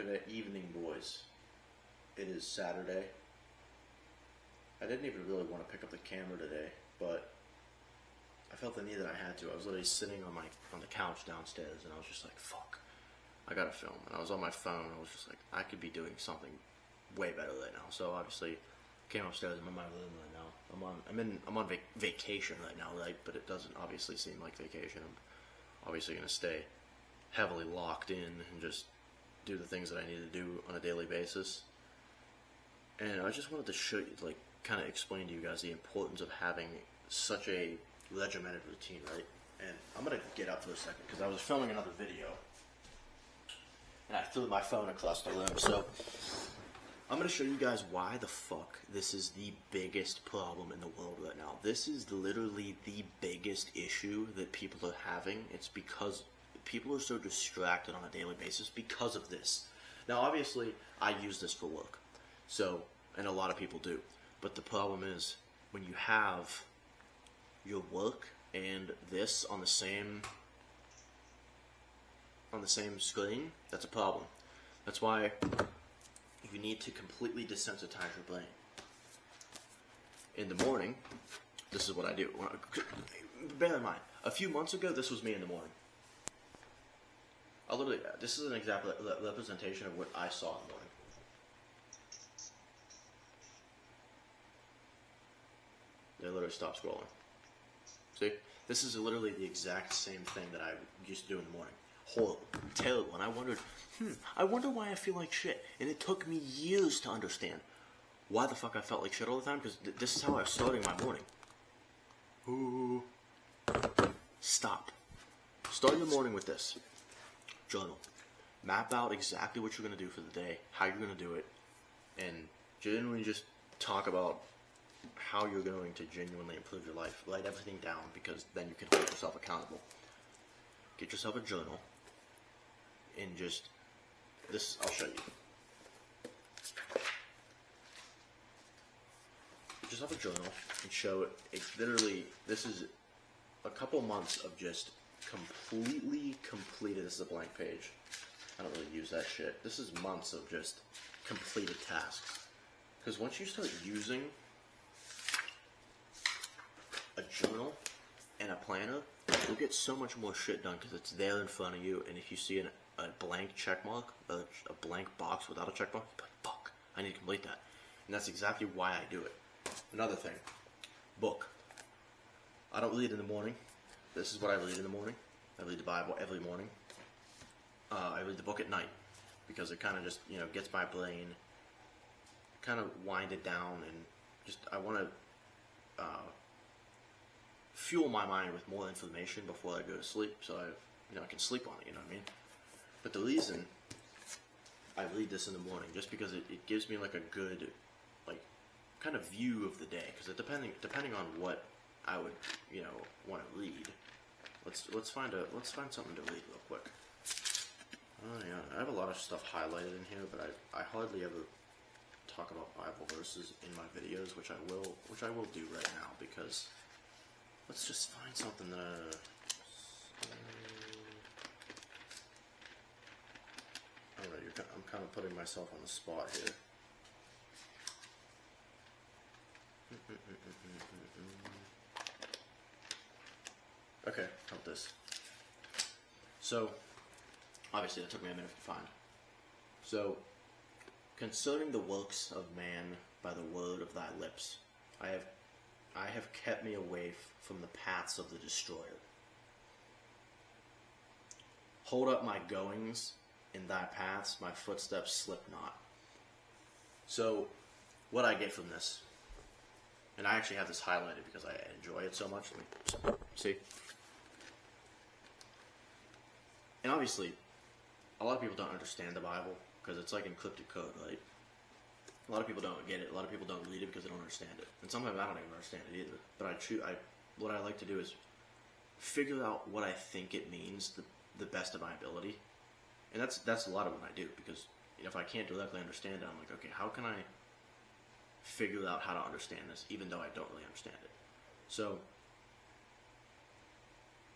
Good evening, boys. It is Saturday. I didn't even really want to pick up the camera today, but I felt the need that I had to. I was literally sitting on the couch downstairs, and I was just like, "Fuck, I gotta film." And I was on my phone, and I was just like, I could be doing something way better right now. So obviously, came upstairs. I'm in my room right now. I'm on vacation right now, right? But it doesn't obviously seem like vacation. I'm obviously gonna stay heavily locked in and just do the things that I need to do on a daily basis. And I just wanted to show you, kind of explain to you guys the importance of having such a regimented routine, right? And I'm gonna get up for a second because I was filming another video and I threw my phone across the room. So I'm gonna show you guys why the fuck this is the biggest problem in the world right now. This is literally the biggest issue that people are having. It's because people are so distracted on a daily basis because of this. Now, obviously, I use this for work, and a lot of people do. But the problem is, when you have your work and this on the same screen, that's a problem. That's why you need to completely desensitize your brain. In the morning, this is what I do. Bear in mind, a few months ago, this was me in the morning. This is an exact representation of what I saw in the morning. They literally stopped scrolling. See? This is literally the exact same thing that I used to do in the morning. Horrible. Terrible. And I wonder why I feel like shit. And it took me years to understand why the fuck I felt like shit all the time, because this is how I was starting my morning. Ooh. Stop. Start your morning with this. Journal. Map out exactly what you're going to do for the day, how you're going to do it, and genuinely just talk about how you're going to genuinely improve your life. Write everything down, because then you can hold yourself accountable. Get yourself a journal, and I'll show you. Get yourself a journal and show it. It's literally, this is a couple months of just completely completed. This is a blank page. I don't really use that shit. This is months of just completed tasks. Because once you start using a journal and a planner, you'll get so much more shit done because it's there in front of you. And if you see a blank check mark, a blank box without a check mark, you're like, fuck, I need to complete that. And that's exactly why I do it. Another thing, book. I don't read in the morning. This is what I read in the morning. I read the Bible every morning. I read the book at night because it kind of just, gets my brain kind of winded down, and I want to fuel my mind with more information before I go to sleep, so I can sleep on it. You know what I mean? But the reason I read this in the morning, just because it gives me like a good kind of view of the day, because depending on what I would want to read. Let's find something to read real quick. Oh yeah, I have a lot of stuff highlighted in here, but I hardly ever talk about Bible verses in my videos, which I will do right now, because let's just find something that I don't know, I'm kind of putting myself on the spot here. Okay, how about this? So, obviously that took me a minute to find. So, concerning the works of man by the word of thy lips, I have kept me away from the paths of the destroyer. Hold up my goings in thy paths, my footsteps slip not. So, what I get from this, and I actually have this highlighted because I enjoy it so much. Let me see. And obviously, a lot of people don't understand the Bible because it's like encrypted code, right? A lot of people don't get it. A lot of people don't read it because they don't understand it. And sometimes I don't even understand it either. But what I like to do is figure out what I think it means the best of my ability. And that's a lot of what I do, because if I can't directly understand it, I'm like, okay, how can I figure out how to understand this, even though I don't really understand it? So,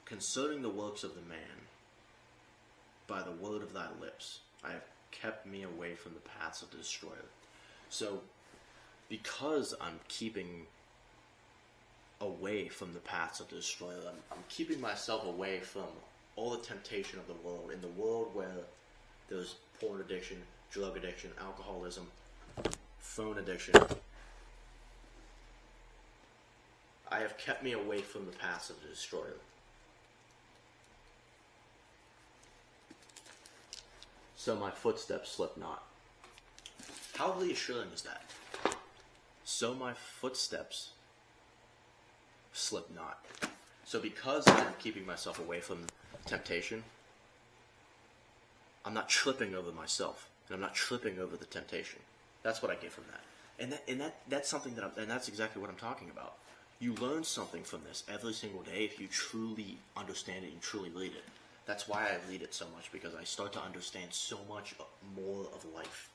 concerning the works of the man by the word of thy lips, I have kept me away from the paths of the destroyer. So, because I'm keeping away from the paths of the destroyer, I'm keeping myself away from all the temptation of the world. In the world where there's porn addiction, drug addiction, alcoholism, phone addiction, I have kept me away from the paths of the destroyer. So my footsteps slip not. How reassuring is that? So my footsteps slip not. So because I'm keeping myself away from temptation, I'm not tripping over myself, and I'm not tripping over the temptation. That's what I get from that. And that's something and that's exactly what I'm talking about. You learn something from this every single day if you truly understand it and truly read it. That's why I read it so much, because I start to understand so much more of life.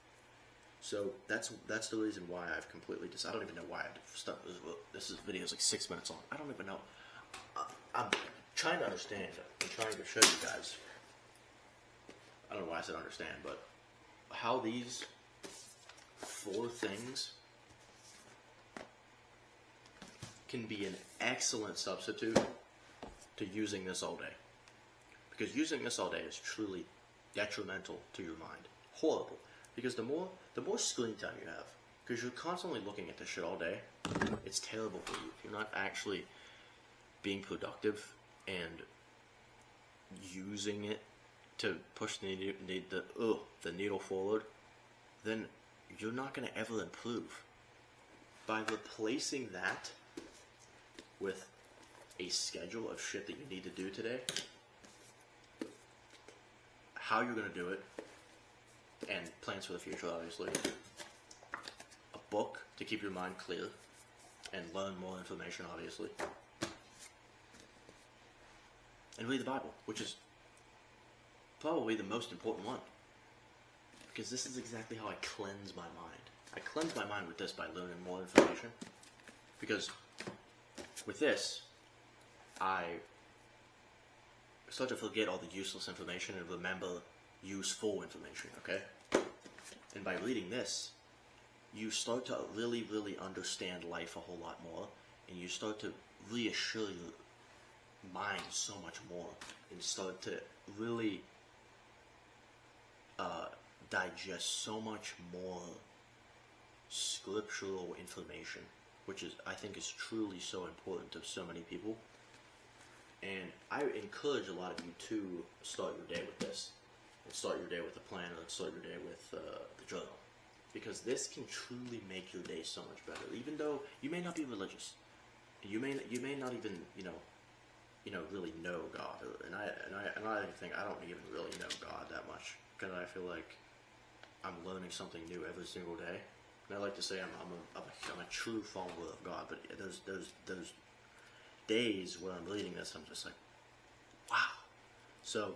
So that's the reason why I've completely decided. I don't even know why I started this video is like 6 minutes long. I don't even know. I'm trying to understand. I'm trying to show you guys. I don't know why I said understand, but how these 4 things can be an excellent substitute to using this all day. Because using this all day is truly detrimental to your mind. Horrible. Because the more screen time you have, because you're constantly looking at this shit all day, it's terrible for you. If you're not actually being productive and using it to push the needle forward, then you're not going to ever improve. By replacing that with a schedule of shit that you need to do today, how you're going to do it, and plans for the future, obviously, a book to keep your mind clear and learn more information, obviously, and read the Bible, which is probably the most important one, because this is exactly how I cleanse my mind. I cleanse my mind with this by learning more information, because with this, I start to forget all the useless information and remember useful information, okay? And by reading this, you start to really, really understand life a whole lot more, and you start to reassure your mind so much more, and start to really digest so much more scriptural information, which is, I think, is truly so important to so many people. And I encourage a lot of you to start your day with this, and start your day with a planner, and start your day with the journal, because this can truly make your day so much better. Even though you may not be religious, you may not even really know God, and I think I don't even really know God that much, because I feel like I'm learning something new every single day. And I like to say I'm a true follower of God, but those days where I'm reading this, I'm just like, wow. So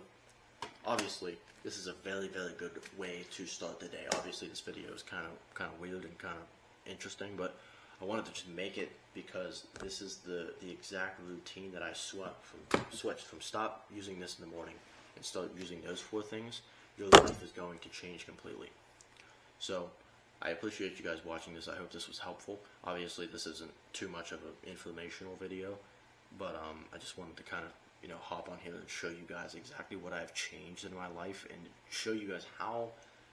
obviously this is a very, very good way to start the day. Obviously this video is kind of weird and kind of interesting, but I wanted to just make it because this is the exact routine that I switched from stop using this in the morning and start using those 4 things. Your life is going to change completely. So I appreciate you guys watching this. I hope this was helpful. Obviously this isn't too much of an informational video, but I just wanted to kind of hop on here and show you guys exactly what I've changed in my life, and show you guys how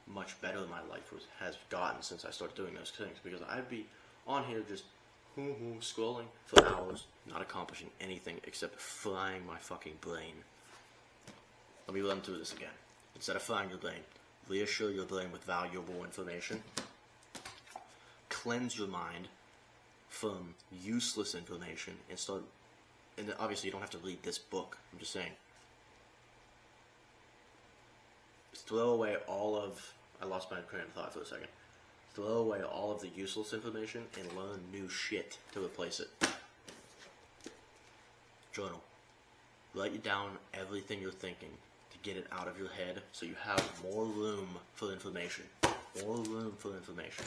much better my life has gotten since I started doing those things. Because I'd be on here just scrolling for hours, not accomplishing anything except frying my fucking brain. Let me run through this again. Instead of frying your brain, reassure your brain with valuable information. Cleanse your mind from useless information and start. And obviously you don't have to read this book. I'm just saying. Just throw away all of. I lost my train of thought for a second. Throw away all of the useless information and learn new shit to replace it. Journal. Write down everything you're thinking to get it out of your head, so you have more room for information. More room for information.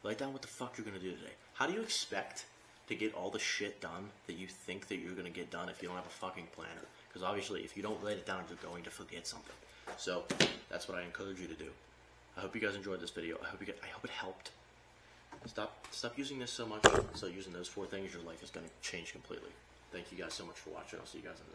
Write down what the fuck you're gonna do today. How do you expect to get all the shit done that you think that you're going to get done if you don't have a fucking planner. Because obviously, if you don't write it down, you're going to forget something. So that's what I encourage you to do. I hope you guys enjoyed this video. I hope it helped. Stop using this so much. So using those 4 things, your life is going to change completely. Thank you guys so much for watching. I'll see you guys in the next.